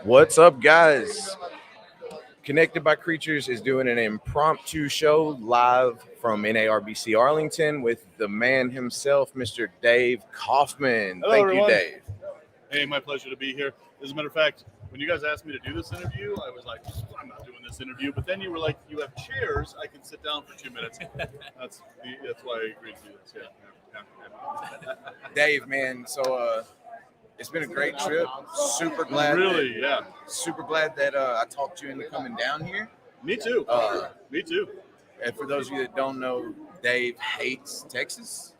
What's up, guys? Connected by Creatures is doing an impromptu show live from NARBC Arlington with the man himself, Mr. Dave Kaufman. Hello, Thank everyone. you, Dave. Hey, my pleasure to be here. As a matter of fact, when you guys asked me to do this interview, I was like, I'm not doing this interview. But then you were like, you have chairs. I can sit down for 2 minutes. That's why I agreed to do this. Yeah. Dave, man, so it's been a great trip. Super glad. Really, yeah. Super glad that I talked you into coming down here. Me too. Me too. And for those of you that don't know, Dave hates Texas.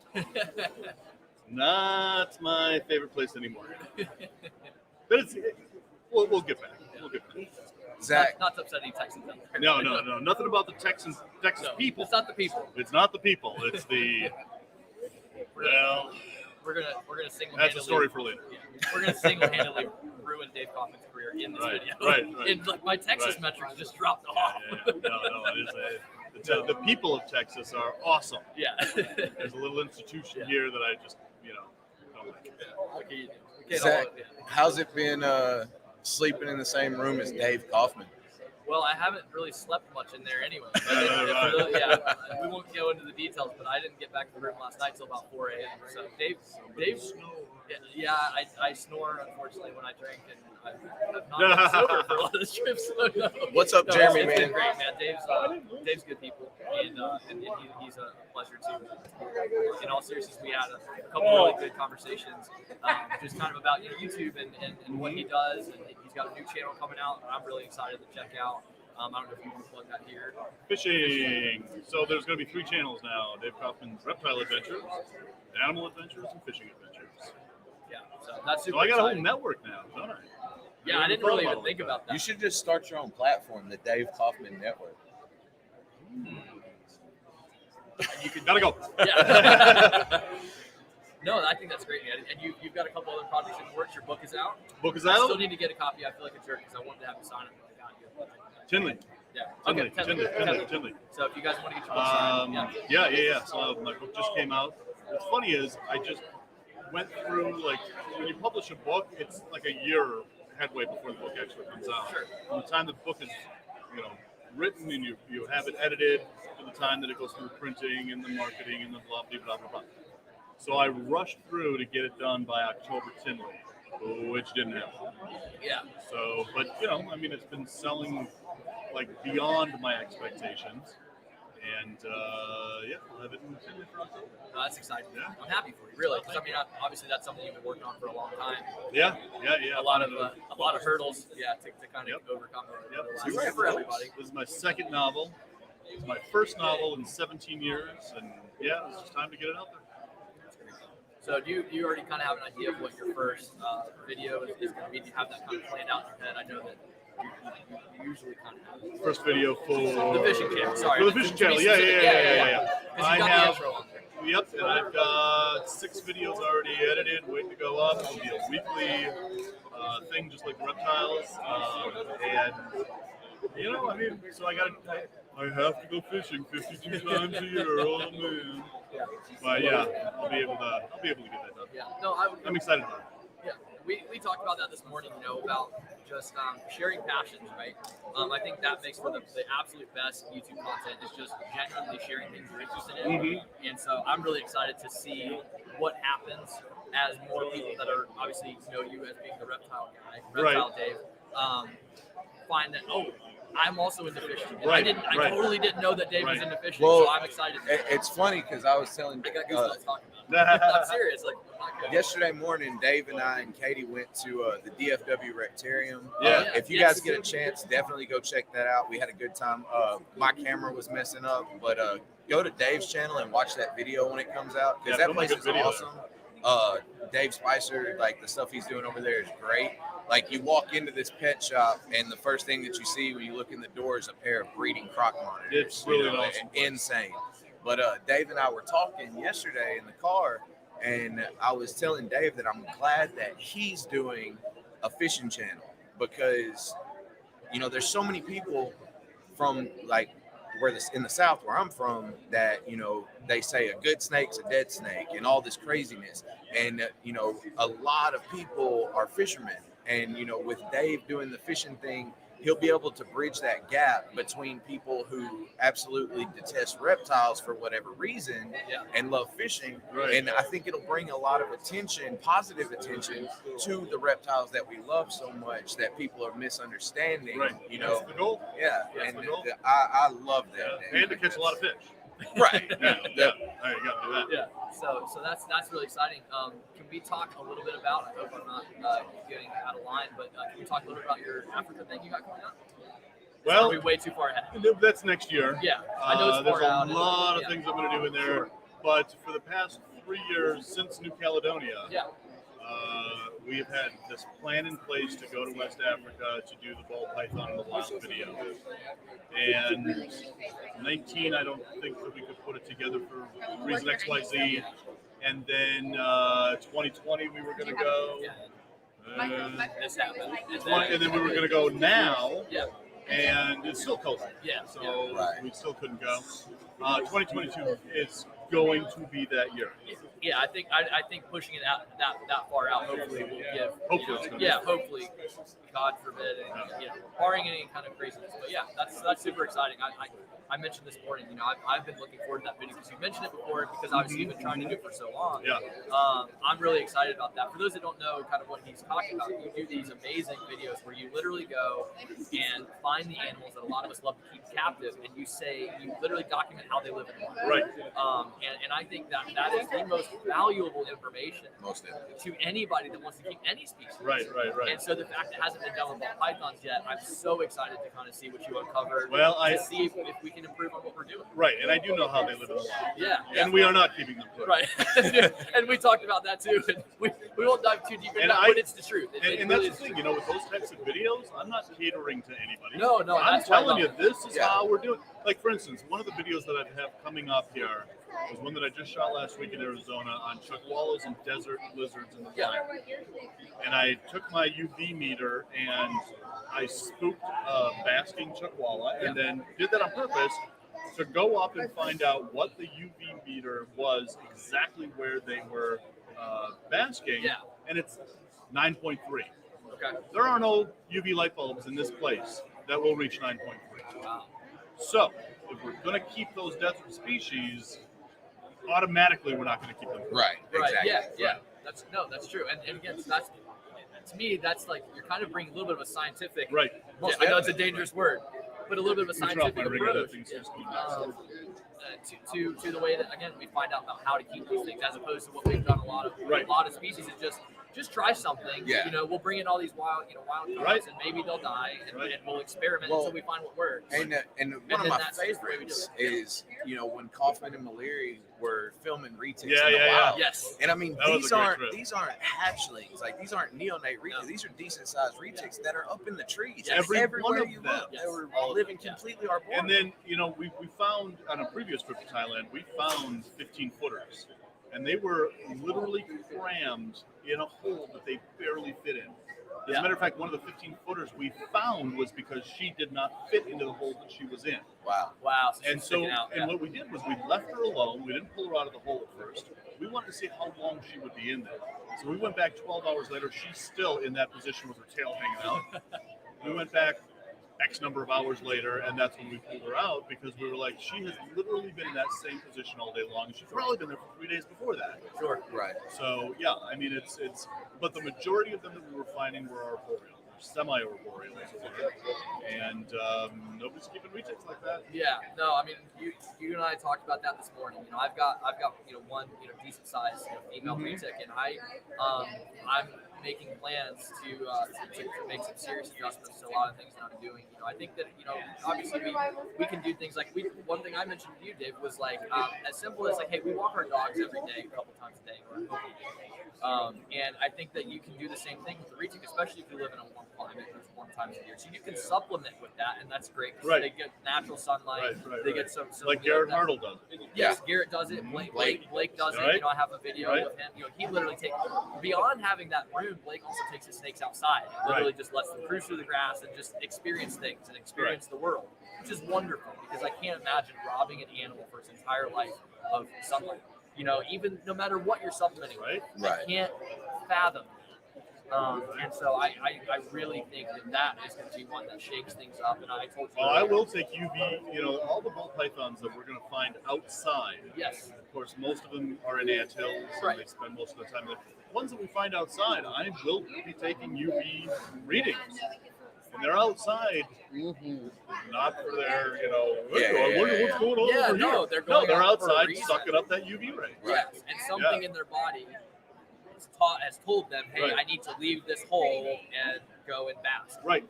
Not my favorite place anymore. But we'll get back. We'll get back. Zach, Not to upset any Texans. No. Nothing about the Texas people. It's not the people. It's not the people. It's the. Well, We're gonna single-handedly. that's a story for later. Yeah, we're gonna single-handedly ruin Dave Kaufman's career in this video. Right. And like my Texas Right. metrics just dropped off. Yeah. No, it is the people of Texas are awesome. Yeah. There's a little institution here that I just, don't like. Okay, we can't Zach, all- yeah. how's it been sleeping in the same room as Dave Kaufman? Well, I haven't really slept much in there anyway. Right. Yeah, we won't go into the details, but I didn't get back to the room last night till about 4 a.m. So Dave's yeah, I snore unfortunately when I drink, and I'm not been sober for a lot of the trips. So no. What's up, No, Jeremy, it's man? been great, man. Dave's good people, and he's a pleasure too. In all seriousness, we had a couple really good conversations, just kind of about YouTube and what he does, and he's got a new channel coming out. I'm really excited to check out. I don't know if you can plug that here. Fishing. So there's going to be 3 channels now: Dave Kaufman's Reptile Adventures, Animal Adventures, and Fishing Adventures. Yeah, so that's super So I got a whole exciting. network now, don't I? Yeah, I didn't really even think about that. You should just start your own platform, the Dave Kaufman Network. Gotta go. Yeah. No, I think that's great, man. And you've got a couple other projects in the works. Your book is out. Book is I still out. need to get a copy. I feel like a jerk because I wanted to have you sign it, but I got you. Tinley. Yeah. Okay. Tinley. So if you guys want to get your book signed, Yeah. So my book just came out. What's funny is I just went through, like, when you publish a book, it's like a year headway before the book actually comes out. Sure. From the time the book is, written and you have it edited to the time that it goes through printing and the marketing and the blah blah blah blah. So I rushed through to get it done by October Tinley, which didn't happen. yeah. So, but it's been selling like beyond my expectations, and I'll have it in Tinley for October. No, that's exciting. Yeah. I'm happy for you, really, because obviously that's something you've been working on for a long time. Yeah. A lot of hurdles, to kind of overcome. Yep. It's great for everybody. This is my second novel. It's my first novel in 17 years, and it's just time to get it out there. So do you already kind of have an idea of what your first video is going to be? Do you have that kind of planned out in your head? I know that you usually kind of have First video for the fishing channel. Sorry, For the fishing channel. Yeah. Because I you got have. the intro on there. Yep, and I've got 6 videos already edited, waiting to go up. It'll be a weekly thing, just like reptiles. So I have to go fishing 52 times a year. Oh man! But I'll be able to get that done. Yeah, no, I'm excited about it. Yeah, we talked about that this morning. About just sharing passions, right? I think that makes for the absolute best YouTube content is just genuinely sharing things you're interested in. Mm-hmm. And so I'm really excited to see what happens as more people that are obviously you as being the reptile guy, reptile Dave, find that I'm also into fishing. And I totally didn't know that Dave was into fishing, so I'm excited. It's funny because I was telling I got goosebumps talking about it. I'm serious. Like, I'm not kidding. yesterday morning, Dave and I and Katie went to the DFW Rectanium. Yeah. If you guys get a chance, definitely go check that out. We had a good time. My camera was messing up, but go to Dave's channel and watch that video when it comes out because that place is awesome. Dave Spicer, like the stuff he's doing over there is great. Like you walk into this pet shop and the first thing that you see when you look in the door is a pair of breeding croc monitors. It's really awesome. Insane. But Dave and I were talking yesterday in the car, and I was telling Dave that I'm glad that he's doing a fishing channel because, there's so many people from like in the South where I'm from that, they say a good snake's a dead snake and all this craziness. And, a lot of people are fishermen. And, with Dave doing the fishing thing, he'll be able to bridge that gap between people who absolutely detest reptiles for whatever reason and love fishing. Right. And I think it'll bring a lot of attention, positive attention, to the reptiles that we love so much that people are misunderstanding. Right. That's the goal. Yeah. That's And the goal. I love that. Yeah. And to catch a lot of fish. Right. Yeah. You got to do that. Yeah. So that's really exciting. Can we talk a little bit about? I hope I'm not getting out of line, but can we talk a little bit about your Africa thing you got coming up? Well, Are we way too far ahead? That's next year. Yeah, I know it's far there's out. a lot of things I'm going to do in there, Sure. but for the past 3 years since New Caledonia, we have had this plan in place to go to West Africa to do the ball python in the wild video. And 19, I don't think that we could put it together for reason XYZ. And then 2020, we were going to go. This happened. And then we were going to go now. Yeah. And it's still COVID. Yeah. So we still couldn't go. 2022 is going to be that year. Yeah, I think pushing it out that far out hopefully will give. Hopefully it's gonna be. Hopefully, God forbid, and barring any kind of craziness. But yeah, that's super exciting. I mentioned this morning, I've been looking forward to that video because you mentioned it before because obviously you've been trying to do it for so long. Yeah. I'm really excited about that. For those that don't know kind of what he's talking about, you do these amazing videos where you literally go and find the animals that a lot of us love to keep captive, and you literally document how they live in the wild. Right. And I think that is the most valuable information to anybody that wants to keep any species. Right. And so the fact that it hasn't been done with ball pythons yet, I'm so excited to kind of see what you uncovered. Well, to see if we can improve on what we're doing. Right, and I do know how they live in the wild. Yeah. And we are not keeping them close. Right. And we talked about that too. And we won't dive too deep into that, but it's the truth. And that's the thing, with those types of videos, I'm not catering to anybody. No, I'm telling you, this is how we're doing. Like, for instance, one of the videos that I have coming up here was one that I just shot last week in Arizona on chuckwallas and desert lizards in the climate. And I took my UV meter and I spooked a basking chuckwalla and then did that on purpose to go up and find out what the UV meter was exactly where they were basking. Yeah. And it's 9.3. Okay. There are no UV light bulbs in this place that will reach 9.3. Wow. So, if we're going to keep those desert species, automatically we're not going to keep them. Right. Exactly. Yeah. That's true. And again, that's to me, that's like you're kind of bringing a little bit of a scientific. Right. I know it's a dangerous word, but a little bit of a scientific approach to the way that again we find out about how to keep these things, as opposed to what we've done a lot of species is just try something. Yeah. We'll bring in all these wild cards and maybe they'll die, and we'll experiment until we find what works. And one of my favorites is when Kaufman and Mallory were filming retics in the wild. Yes. And I mean these aren't hatchlings, like these aren't neonate retics. No. These are decent sized retics that are up in the trees. Yes. Everywhere you look, they were living completely arboreal. And then we found on a previous trip to Thailand, we found 15 footers. And they were literally crammed in a hole that they barely fit in. As a matter of fact, one of the 15 footers we found was because she did not fit into the hole that she was in. Wow. So what we did was we left her alone. We didn't pull her out of the hole at first. We wanted to see how long she would be in there. So we went back 12 hours later. She's still in that position with her tail hanging out. We went back X number of hours later, and that's when we pulled her out because we were like, she has literally been in that same position all day long. She's probably been there for 3 days before that. Sure. Right. So yeah, I mean but the majority of them that we were finding were arboreal, semi-arboreal, and nobody's keeping retics like that. Yeah. No, I mean you and I talked about that this morning. I've got one decent sized female retic, and I'm making plans to make some serious adjustments to a lot of things that I'm doing. I think that obviously we can do things like one thing I mentioned to you, Dave, was like as simple as like, hey, we walk our dogs every day, a couple times a day, and I think that you can do the same thing with the retic, especially if you live in a warm climate. There's warm times of year, so you can supplement with that, and that's great. Right. They get natural sunlight. They get some like Garrett Hartle does. Yes, Garrett does it. Blake does it. Right. I have a video of him. He literally takes beyond having that broom. Blake also takes his snakes outside. And literally just lets them cruise through the grass and just experience things and experience the world, which is wonderful because I can't imagine robbing an animal for its entire life of sunlight. Even no matter what you're supplementing, I can't fathom And so I really think that is going to be one that shakes things up. And I told you. Well, I will take UV, all the ball pythons that we're going to find outside. Yes. Of course, most of them are in anthills, Right. and they spend most of the time there. Ones that we find outside, I will be taking UV readings. And they're outside, not for their, I wonder what's going on over here. They're outside sucking up that UV ray. Yes, and something in their body has told them, hey, I need to leave this hole and go and bask. Right.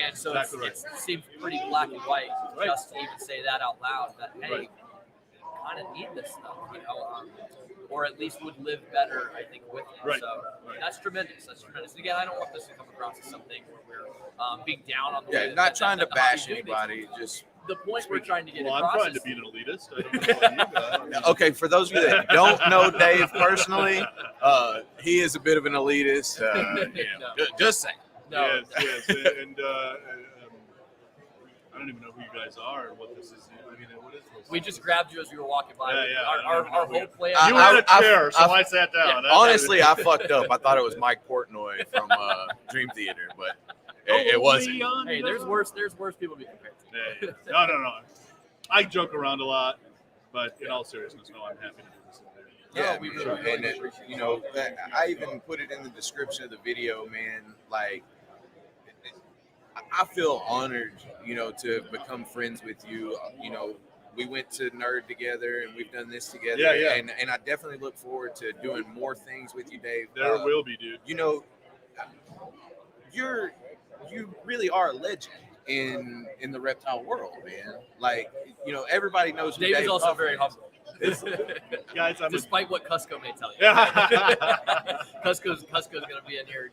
And so Exactly it seems pretty black and white just to even say that out loud, that, hey, kind of need this stuff, or at least would live better, I think, with it. Right. So that's tremendous. That's tremendous. And again, I don't want this to come across as something where we're being down on the way not trying to bash hobby anybody, just the point we're trying to get I'm across trying to be an elitist. I don't know about you guys. okay. For those of you that don't know Dave personally, he is a bit of an elitist. Just saying. No. Yes, and I don't even know who you guys are or what this is. I mean, what is this? We just grabbed you as we were walking by. Yeah. Our whole plan. You were in a chair, so I sat down. Honestly, I fucked up. I thought it was Mike Portnoy from Dream Theater, but it wasn't. Hey, there's worse people to be compared to. Yeah. No. I joke around a lot, but in all seriousness, no, I'm happy to do this. Yeah, we sure. really And appreciate I even put it in the description of the video, man. Like, I feel honored, to become friends with you. We went to Nerd together, and we've done this together. Yeah. And I definitely look forward to doing more things with you, Dave. There will be, dude. You really are a legend in the reptile world, man. Like, everybody knows who Dave is Dave also Kaufman very humble. Guys, Despite what Cusco may tell you. Cusco's going to be in here.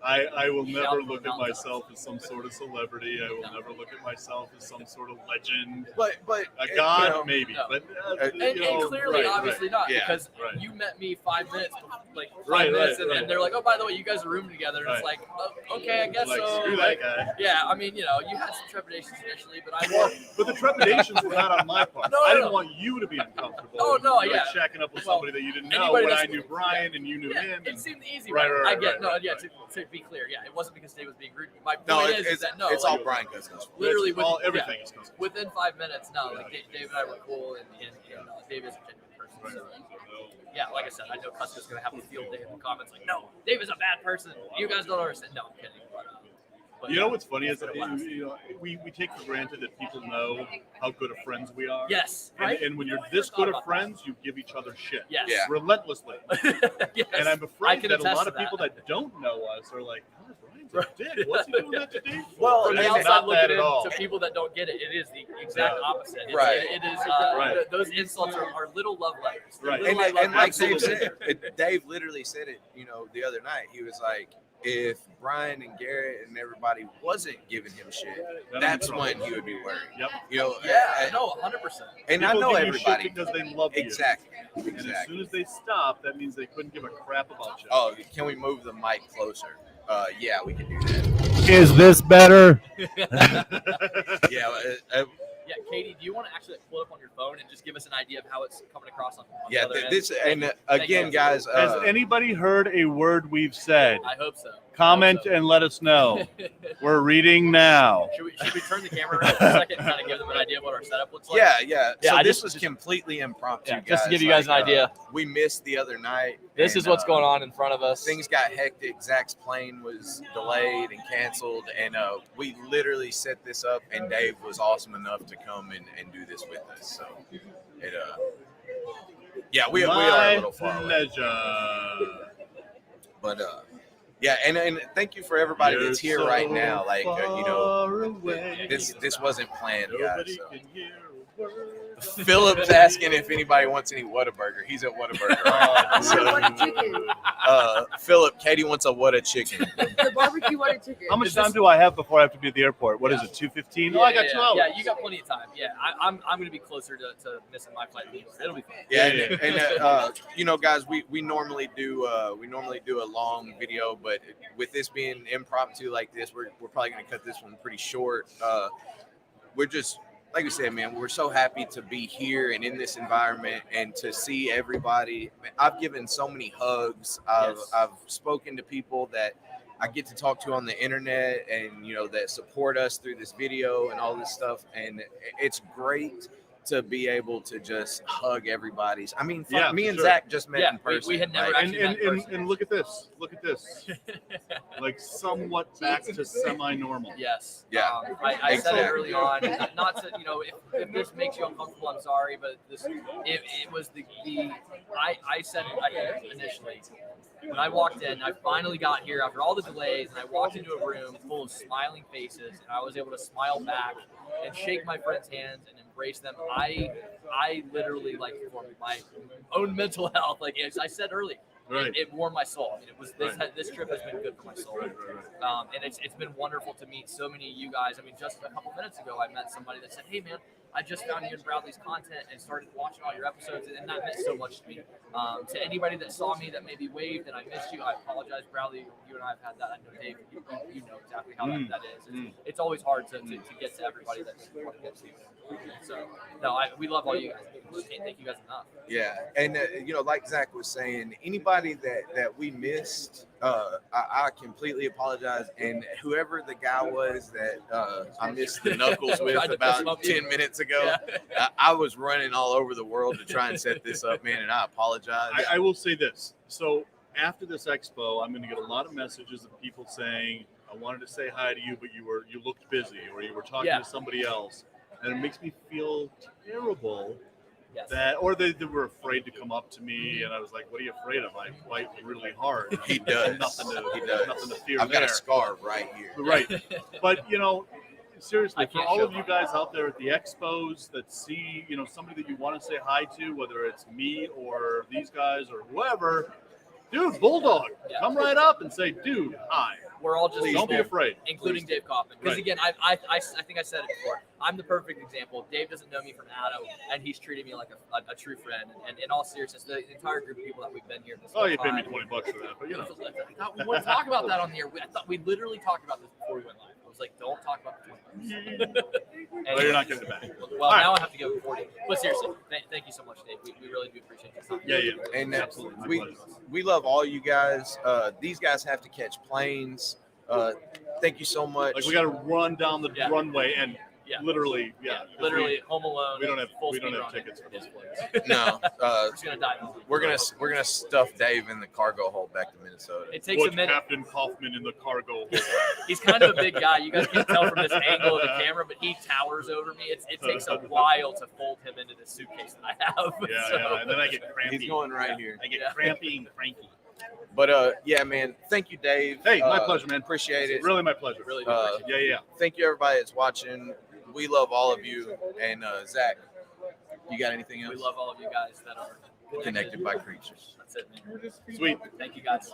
I will never look at myself as some sort of celebrity. I will never look at myself as some sort of legend. But A god, maybe. No. But And clearly, obviously not, Yeah. because Right. you met me 5 minutes, Right, and they're like, oh, by the way, you guys are rooming together. And it's Right. like, oh, okay, I guess like, so. screw that guy. Yeah, I mean, you had some trepidations initially, but I Well, but the trepidations were not on my part. No, I no, didn't no. want you to be uncomfortable. Oh, no, like yeah. shacking up with Well, somebody that you didn't know anybody when that's- I knew Brian and you knew him. It And, seemed easy, Right, right? right, I get, right, to be clear, it wasn't because Dave was being rude. My point is that no, it's like, all Brian Cusco's. literally everything is custom. within 5 minutes, Dave and I were cool, and Dave is a genuine person. So, yeah, like I said, I know Cusco's going to have a field day in the comments like, no, Dave is a bad person. You guys don't understand. No, I'm kidding. But You know what's funny is that we take for granted that people know how good of friends we are. Yes. And, Right? and when you're this good of friends, you give each other shit. Yes. Yeah. Relentlessly. Yes. And I'm I afraid can that a attest lot to of people that don't know us are like, oh, Brian's a dick. What's he doing that to Dave for? Well, From And the it's outside not looking that at in, all. to people that don't get it, it is the exact opposite. Right. It is. Right. Those insults are little love letters. They're Right. little And love like Dave letters. said, Dave literally said it, the other night. He was like, if Brian and Garrett and everybody wasn't giving him shit, that's when he would be worried. Yep. Yeah, no, 100%. And People I know give you shit everybody. because they love you. Exactly. And as soon as they stop, that means they couldn't give a crap about you. Oh, can we move the mic closer? Yeah, we can do that. Is this better? Yeah, Yeah, Katie, do you want to actually pull it up on your phone and just give us an idea of how it's coming across on the yeah. other end? This Thank and you. again, guys. Has anybody heard a word we've said? I hope so. Comment I hope and let us know. We're reading now. so. Should we turn the camera around for a second and kind of give them an idea of what our setup looks like? Yeah. Yeah, So I this just- was completely impromptu. Yeah, just to give you guys an idea. We missed the other night. This and, is what's going on in front of us. Things got hectic. Zach's plane was delayed and canceled, and we literally set this up. And Dave was awesome enough to come and do this with us. So it yeah, we are a little far away. Pleasure. But yeah, and thank you for everybody that's here right now. Like this wasn't planned, guys. Nobody So. can hear a word. Philip's asking if anybody wants any Whataburger. He's at Whataburger. What chicken? Philip, Katie wants a Whata chicken. The barbecue water chicken. How much time do I have before I have to be at the airport? What is it, 2:15? Oh, I got 2 hours. Yeah, you got plenty of time. Yeah, I'm going to be closer to missing my flight. It'll be fun. Yeah, Yeah, and guys, we normally do a long video, but with this being impromptu like this, we're probably gonna cut this one pretty short. We're just like we said, man, we're so happy to be here and in this environment and to see everybody. I've given so many hugs. I've spoken to people that I get to talk to on the internet and, that support us through this video and all this stuff. And it's great to be able to just hug everybody's. I mean, me and Zach just met in person. We had never actually met in person. And look at this. Like somewhat back to semi-normal. Yes. Yeah. I said it early on. Not to, if this makes you uncomfortable, I'm sorry, but it was I said it initially. When I walked in, I finally got here after all the delays, and I walked into a room full of smiling faces, and I was able to smile back and shake my friends' hands and embrace them. I literally, like, for my own mental health, like as I said earlier, it warmed my soul. I mean, this trip has been good for my soul, and it's been wonderful to meet so many of you guys. I mean, just a couple minutes ago, I met somebody that said, "Hey, man, I just found you in Bradley's content and started watching all your episodes, and that meant so much to me." To anybody that saw me that maybe waved and I missed you, I apologize, Bradley. You and I have had that. I know, Dave, you know exactly how that is. It's always hard to get to everybody that you want to get to. So, no, we love all you guys. We can't thank you guys enough. Yeah, and like Zach was saying, anybody that we missed, I completely apologize. And whoever the guy was that I missed the knuckles with about 10 minutes ago, I was running all over the world to try and set this up, man, and I apologize. I will say this. So after this expo, I'm going to get a lot of messages of people saying, "I wanted to say hi to you, but you looked busy, or you were talking to somebody else," and it makes me feel terrible. Yes. Or they were afraid to come up to me, and I was like, "What are you afraid of? I fight really hard." He does. Nothing to fear. I've got a scar right here. Right, but seriously, for all of you mine. guys out there at the expos that see, somebody that you want to say hi to, whether it's me or these guys or whoever, dude, Bulldog, come right up and say, "Dude, hi." We're all just Don't be afraid, including Dave Kaufman. Because again, I think I said it before. I'm the perfect example. Dave doesn't know me from Adam, and he's treated me like a true friend. And in all seriousness, the entire group of people that we've been here this whole you paid me time, $20 for that, but I thought we wouldn't talk about that on the air. I thought we literally talked about this before we went live. I was like, don't talk about the $20. Well, you're not getting it back. Well, now I have to go before you. But seriously, thank you so much, Dave. We really do appreciate your time. Yeah. And absolutely. we love all you guys. These guys have to catch planes. Thank you so much. Like, we got to run down the runway and literally, Home Alone. We don't have tickets for those flights. No, we're just gonna die. we're gonna stuff Dave in the cargo hold back to Minnesota. It takes a minute. Captain Kaufman in the cargo hold. He's kind of a big guy. You guys can't tell from this angle of the camera, but he towers over me. It takes a while to fold him into the suitcase that I have. Yeah, and then I get crampy. He's going right here. I get crampy and cranky. But man, thank you, Dave. Hey, my pleasure, man. Appreciate it. Really my pleasure. Really do appreciate it. Yeah. Thank you, everybody that's watching. We love all of you. And Zach, you got anything else? We love all of you guys that are Connected by creatures. That's it, man. Sweet. Thank you, guys.